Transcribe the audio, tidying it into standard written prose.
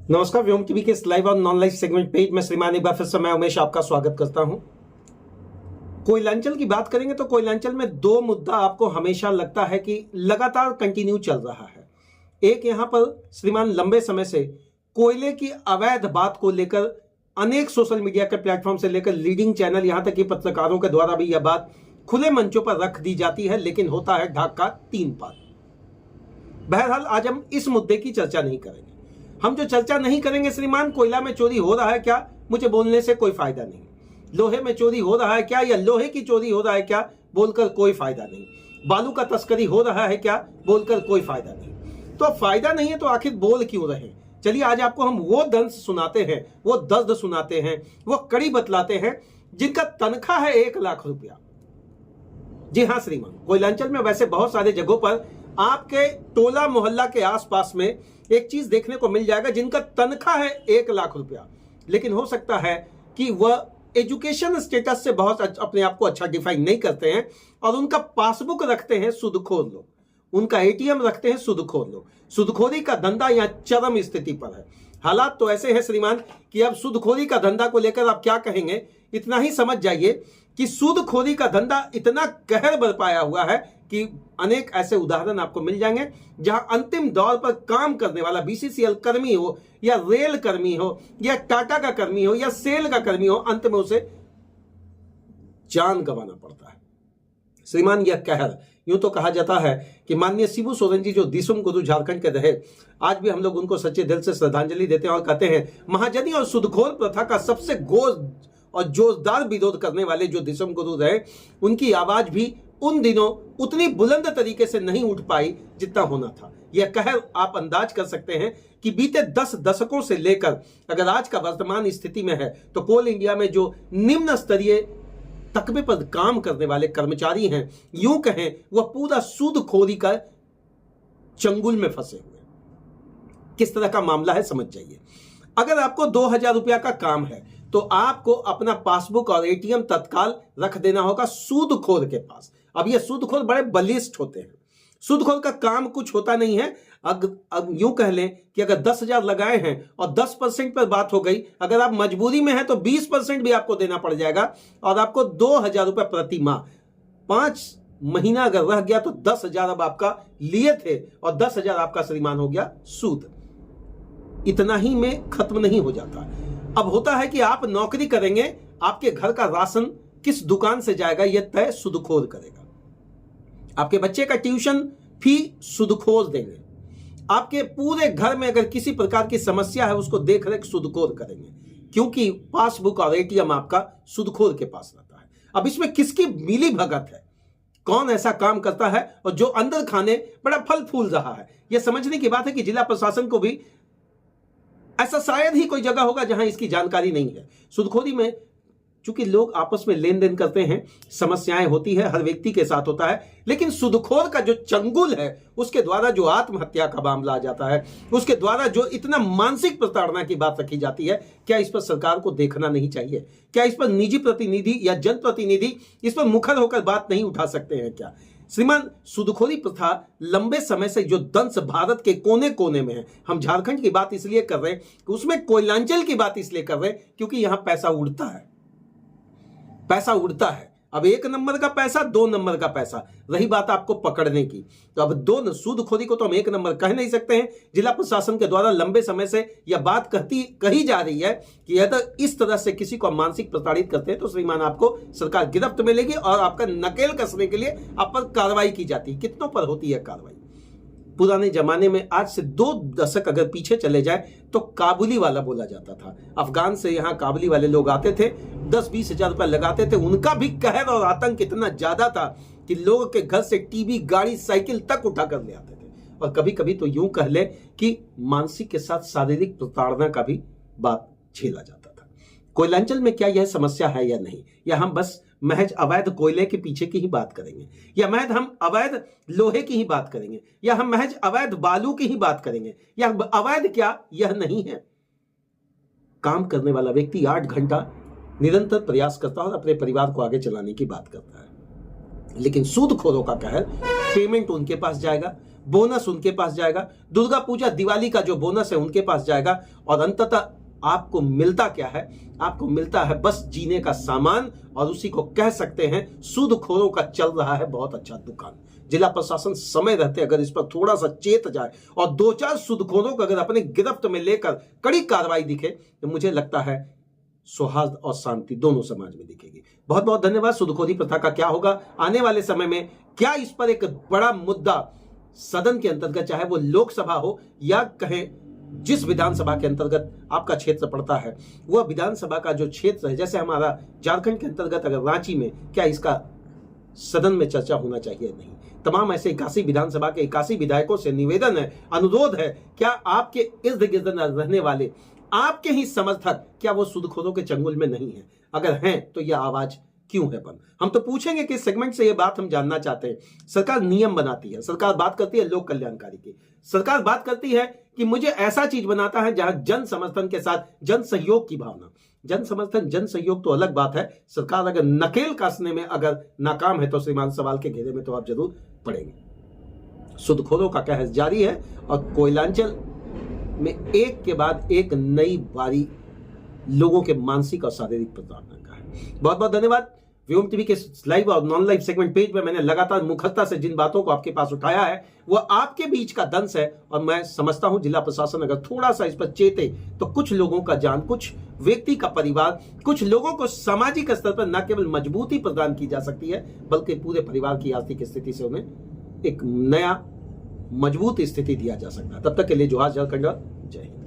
नमस्कार, व्योम टीवी के इस लाइव और नॉन लाइव सेगमेंट पेज में श्रीमान एक बार फिर से मैं उमेश आपका स्वागत करता हूं। कोयलांचल की बात करेंगे तो कोयलांचल में दो मुद्दा आपको हमेशा लगता है कि लगातार कंटिन्यू चल रहा है। एक यहां पर श्रीमान लंबे समय से कोयले की अवैध बात को लेकर अनेक सोशल मीडिया के प्लेटफॉर्म से लेकर लीडिंग चैनल यहां तक कि पत्रकारों के द्वारा भी यह बात खुले मंचों पर रख दी जाती है, लेकिन होता है ढाक का तीन पात। बहरहाल आज हम इस मुद्दे की चर्चा नहीं करेंगे। हम जो चर्चा नहीं करेंगे श्रीमान, कोयला में चोरी हो रहा है क्या, मुझे बोलने से कोई फायदा नहीं। लोहे में चोरी हो रहा है क्या, या लोहे की चोरी हो रहा है क्या, बोलकर कोई फायदा नहीं। बालू का तस्करी हो रहा है क्या, बोलकर कोई फायदा नहीं। तो फायदा नहीं है तो आखिर बोल क्यों रहे। चलिए आज आपको हम वो दंश सुनाते हैं, वो दर्द सुनाते हैं, वो कड़ी बतलाते हैं जिनका तनख्वाह है 1 लाख रुपया। जी हाँ श्रीमान, कोयलांचल में वैसे बहुत सारे जगहों पर आपके टोला मोहल्ला के आसपास में एक चीज देखने को मिल जाएगा जिनका तनख्वाह है 1 लाख रुपया, लेकिन हो सकता है कि वह एजुकेशन स्टेटस से बहुत अपने आप को अच्छा डिफाइन नहीं करते हैं और उनका पासबुक रखते हैं सूदखोर लोग, उनका एटीएम रखते हैं सूदखोर लोग। सूदखोरी का धंधा यहाँ चरम स्थिति पर है। हालात तो ऐसे हैं श्रीमान कि अब सूदखोरी का धंधा को लेकर आप क्या कहेंगे, इतना ही समझ जाइए कि सूदखोरी का धंधा इतना कहर बरपाया हुआ है कि अनेक ऐसे उदाहरण आपको मिल जाएंगे जहां अंतिम दौर पर काम करने वाला बीसीसीएल कर्मी हो या रेल कर्मी हो या टाटा का कर्मी हो या सेल का कर्मी हो, अंत में उसे जान गंवाना पड़ता है। श्रीमान यह कहर, यूं तो कहा जाता है कि माननीय शिबू सोरेन जी जो दिसुम गुरु झारखंड के रहे, आज भी हम लोग उनको सच्चे दिल से श्रद्धांजलि देते हैं और कहते हैं महाजनी और सुदखोर प्रथा का सबसे गोज और जोरदार विरोध करने वाले जो दिसुम गुरु रहे, उनकी आवाज भी उन दिनों उतनी बुलंद तरीके से नहीं उठ पाई जितना होना था। यह कहर आप अंदाज कर सकते हैं कि बीते 10 दशकों से लेकर अगर आज का वर्तमान स्थिति में है तो कोल इंडिया में जो निम्न स्तरीय तकबे पर काम करने वाले कर्मचारी हैं, यूं कहें वह पूरा सूदखोरी का चंगुल में फंसे हुए। किस तरह का मामला है समझ जाइए। अगर आपको 2000 रुपया का काम है तो आपको अपना पासबुक और एटीएम तत्काल रख देना होगा सूदखोर के पास। अब ये सूदखोर बड़े बलिष्ठ होते हैं। सूदखोर का काम कुछ होता नहीं है। अब यूं कह लें कि अगर 10,000 लगाए हैं और 10% पर बात हो गई, अगर आप मजबूरी में हैं तो 20% भी आपको देना पड़ जाएगा और आपको 2,000 रुपये प्रति माह। 5 महीना अगर रह गया तो 10,000 अब आपका लिए थे और 10,000 आपका श्रीमान हो गया सूद। इतना ही में खत्म नहीं हो जाता। अब होता है कि आप नौकरी करेंगे, आपके घर का राशन किस दुकान से जाएगा यह तय सूदखोर करेगा। आपके बच्चे का ट्यूशन फी सूदखोर देंगे। आपके पूरे घर में अगर किसी प्रकार की समस्या है उसको देख रेख सूदखोर करेंगे, क्योंकि पासबुक और एटीएम आपका सूदखोर के पास रहता है। अब इसमें किसकी मिली भगत है, कौन ऐसा काम करता है और जो अंदर खाने बड़ा फल फूल रहा है, यह समझने की बात है कि जिला प्रशासन को भी ऐसा शायद ही कोई जगह होगा जहां इसकी जानकारी नहीं है। सूदखोरी में चूंकि लोग आपस में लेन देन करते हैं, समस्याएं होती है, हर व्यक्ति के साथ होता है, लेकिन सूदखोर का जो चंगुल है उसके द्वारा जो आत्महत्या का मामला आ जाता है, उसके द्वारा जो इतना मानसिक प्रताड़ना की बात रखी जाती है, क्या इस पर सरकार को देखना नहीं चाहिए? क्या इस पर निजी प्रतिनिधि या जनप्रतिनिधि इस पर मुखर होकर बात नहीं उठा सकते हैं क्या? श्रीमान, सूदखोरी प्रथा लंबे समय से जो दंश भारत के कोने कोने में है। हम झारखंड की बात इसलिए कर रहे हैं कि उसमें कोयलांचल की बात इसलिए कर रहे हैं क्योंकि यहां पैसा उड़ता है, पैसा उड़ता है। अब 1 नंबर का पैसा, 2 नंबर का पैसा, रही बात आपको पकड़ने की, तो अब दो सूदखोरी को तो हम 1 नंबर कह नहीं सकते हैं। जिला प्रशासन के द्वारा लंबे समय से यह बात कही जा रही है कि यदि इस तरह से किसी को मानसिक प्रताड़ित करते हैं तो श्रीमान आपको सरकार गिरफ्त मिलेगी और आपका नकेल कसने के लिए आप पर कार्रवाई की जाती है। कितनों पर होती है कार्रवाई? पुराने जमाने में आज से 2 दशक अगर पीछे चले जाए तो काबुली वाला बोला जाता था। अफगान से यहाँ काबुली वाले लोग आते थे, 10-20 हजार रुपये लगाते थे। उनका भी कहर और आतंक इतना ज्यादा था कि लोगों के घर से टीवी, गाड़ी, साइकिल तक उठा कर ले आते थे। और कभी कभी तो यूं कह ले कि मानसिक के साथ शारीरिक प्रताड़ना का भी बात झेला जाता था। कोयलांचल में क्या यह समस्या है या नहीं, या हम बस महज अवैध कोयले के पीछे की ही बात करेंगे, या महज हम अवैध लोहे की ही बात करेंगे, या हम महज अवैध बालू की ही बात करेंगे, या अवैध क्या यह नहीं है? काम करने वाला व्यक्ति 8 घंटा निरंतर प्रयास करता है और अपने परिवार को आगे चलाने की बात करता है, लेकिन सूदखोरों का कहर, पेमेंट उनके पास जाएगा, बोनस उनके पास जाएगा, दुर्गा पूजा दिवाली का जो बोनस है उनके पास जाएगा, और अंततः आपको मिलता क्या है? आपको मिलता है बस जीने का सामान, और उसी को कह सकते हैं सूदखोरों का चल रहा है बहुत अच्छा दुकान। जिला प्रशासन समय रहते अगर इस पर थोड़ा सा चेत जाए और 2-4 सूदखोरों को अगर अपने गिरफ्त में लेकर कड़ी कार्रवाई दिखे, तो मुझे लगता है सौहार्द और शांति दोनों समाज में दिखेगी। बहुत बहुत धन्यवाद। सूदखोरी प्रथा का क्या होगा आने वाले समय में? क्या इस पर एक बड़ा मुद्दा सदन के अंतर्गत, चाहे वो लोकसभा हो या कहें जिस विधानसभा के अंतर्गत आपका क्षेत्र पड़ता है, वह विधानसभा का जो क्षेत्र है, जैसे हमारा झारखंड के अंतर्गत अगर रांची में, क्या इसका सदन में चर्चा होना चाहिए? नहीं। तमाम ऐसे 81 विधानसभा के 81 विधायकों से निवेदन है, अनुरोध है, क्या आपके इर्द गिर्द रहने वाले आपके ही समर्थक, क्या वो सूदखोरों के चंगुल में नहीं है? अगर हैं तो यह आवाज क्यों है बंद? हम तो पूछेंगे कि सेगमेंट से यह बात हम जानना चाहते हैं। सरकार नियम बनाती है, सरकार बात करती है लोक कल्याणकारी की, सरकार बात करती है कि मुझे ऐसा चीज बनाता है जहां जन समर्थन के साथ जन सहयोग की भावना। जन समर्थन जन सहयोग तो अलग बात है। सरकार अगर नकेल कसने में अगर नाकाम है तो श्रीमान सवाल के घेरे में तो आप जरूर पड़ेंगे। सूदखोरों का कहर जारी है और कोयलांचल में एक के बाद एक नई बारी लोगों के मानसिक और शारीरिक प्रताड़ना का है। बहुत बहुत धन्यवाद। व्योम टीवी के लाइव और नॉन लाइव सेगमेंट पेज में मैंने लगातार मुखरता से जिन बातों को आपके पास उठाया है वह आपके बीच का दंश है, और मैं समझता हूं जिला प्रशासन अगर थोड़ा सा इस पर चेते तो कुछ लोगों का जान, कुछ व्यक्ति का परिवार, कुछ लोगों को सामाजिक स्तर पर न केवल मजबूती प्रदान की जा सकती है बल्कि पूरे परिवार की आर्थिक स्थिति से उन्हें एक नया मजबूत स्थिति दिया जा सकता है। तब तक के लिए जोहार झारखंड, जय हिंद।